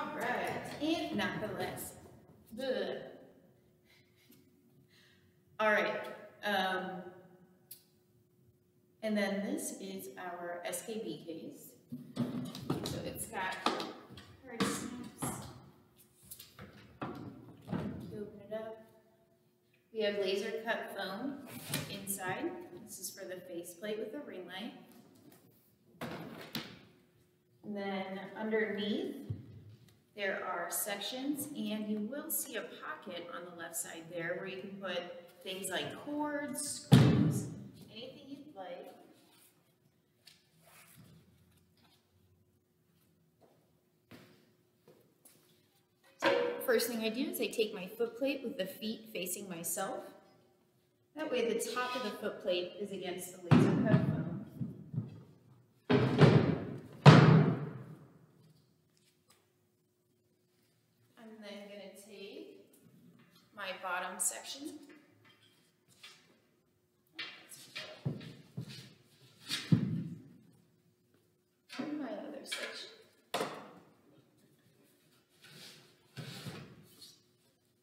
All right, and not the last. Good. All right, and then this is our SKB case. So it's got card snaps. Open it up. We have laser cut foam inside. This is for the faceplate with the ring light. And then underneath, there are sections, and you will see a pocket on the left side there where you can put things like cords, screws, anything you'd like. First thing I do is I take my foot plate with the feet facing myself. That way the top of the foot plate is against the laser cut foam. I'm then going to take my bottom section. And my other section.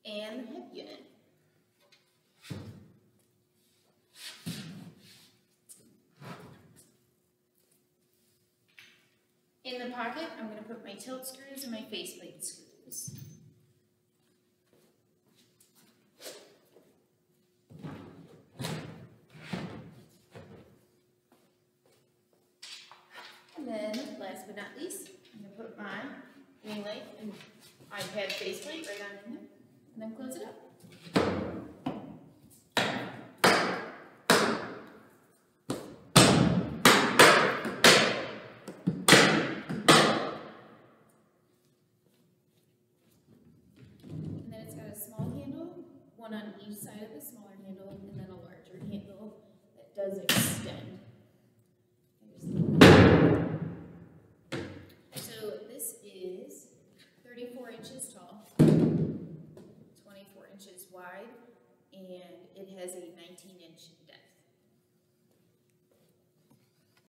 And the hip unit. In the pocket, I'm going to put my tilt screws and my faceplate screws. And then, last but not least, I'm going to put my ring light and iPad faceplate right on in there, and then close it up. And then it's got a small handle, one on each side of the smaller handle, and then a larger handle that does extend. So this is 34 inches tall, 24 inches wide, and it has a 19-inch